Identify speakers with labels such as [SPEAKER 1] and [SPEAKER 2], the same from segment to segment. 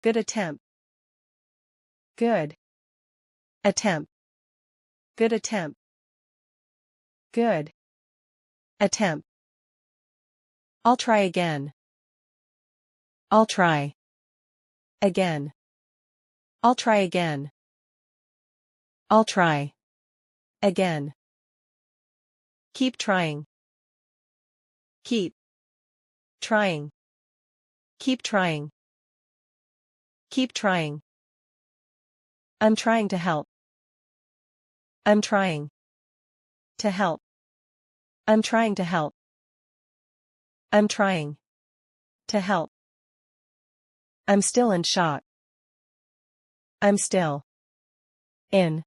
[SPEAKER 1] Good attempt. Good attempt. Good attempt. Good attempt. I'll try again. I'll try again. I'll try again. I'll try again. Keep trying. Keep trying. Keep trying. Keep trying. I'm trying to help. I'm trying to help. I'm trying to help. I'm trying to help. I'm still in shock. I'm still in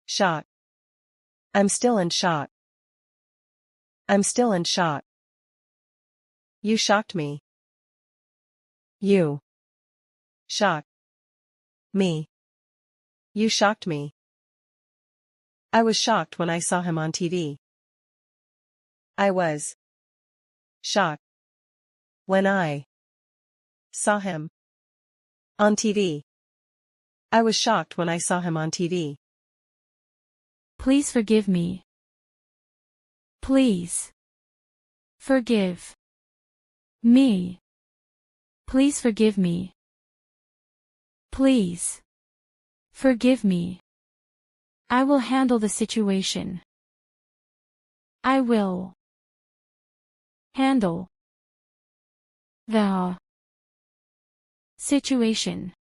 [SPEAKER 1] shock. I'm still in shock. I'm still in shock. You shocked me. You shocked me. You shocked me. I was shocked when I saw him on TV. I was shocked when I saw him on TV. I was shocked when I saw him on TV.
[SPEAKER 2] Please forgive me. Please forgive me. Please forgive me. Please forgive me. I will handle the situation. I will handle the situation.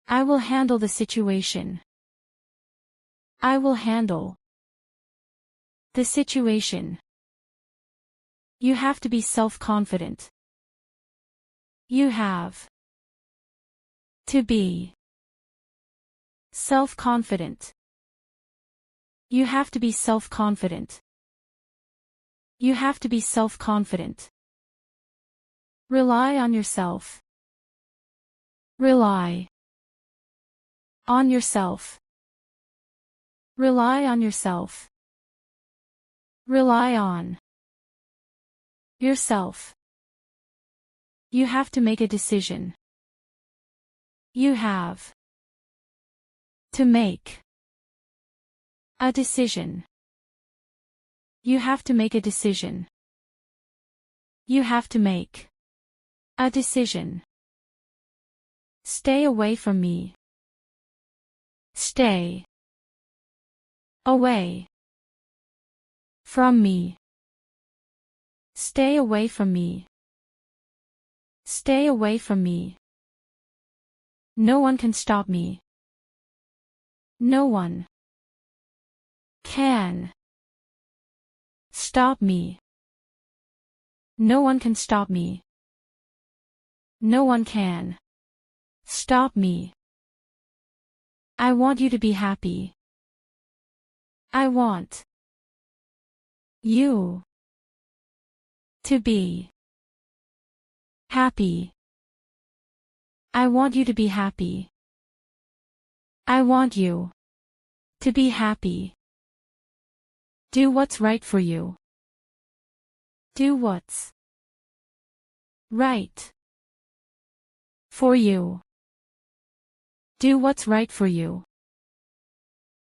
[SPEAKER 2] I will handle the situation. I will handle the situation. You have to be self-confident. You have to be self-confident. You have to be self-confident. You have to be self-confident. Rely on yourself. Rely on yourself. Rely on yourself. Rely on yourself. You have to make a decision. You have to make a decision. You have to make a decision. You have to make a decision. Stay away from me. Stay away from me. Stay away from me. Stay away from me. No one can stop me. No one can stop me. No one can stop me. No one can stop me. I want you to be happy. I want you to be happy. I want you to be happy. I want you to be happy. Do what's right for you. Do what's right for you. Do what's right for you.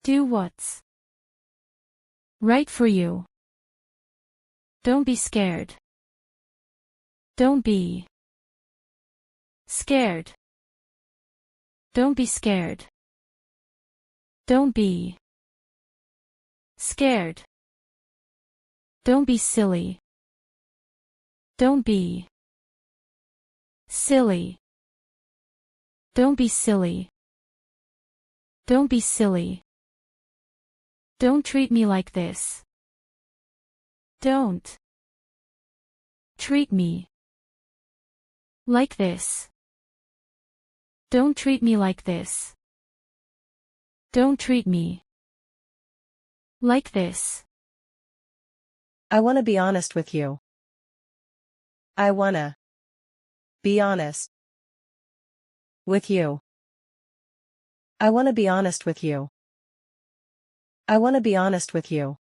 [SPEAKER 2] Do what's right for you. Don't be scared. Don't be scared. Don't be scared. Don't be scared. Don't be silly. Don't be silly. Don't be silly. Don't be silly. Don't treat me like this. Don't treat me like this. Don't treat me like this. Don't treat me like this.
[SPEAKER 1] I want to be honest with you. I wanna be honest with you. I want to be honest with you. I want to be honest with you.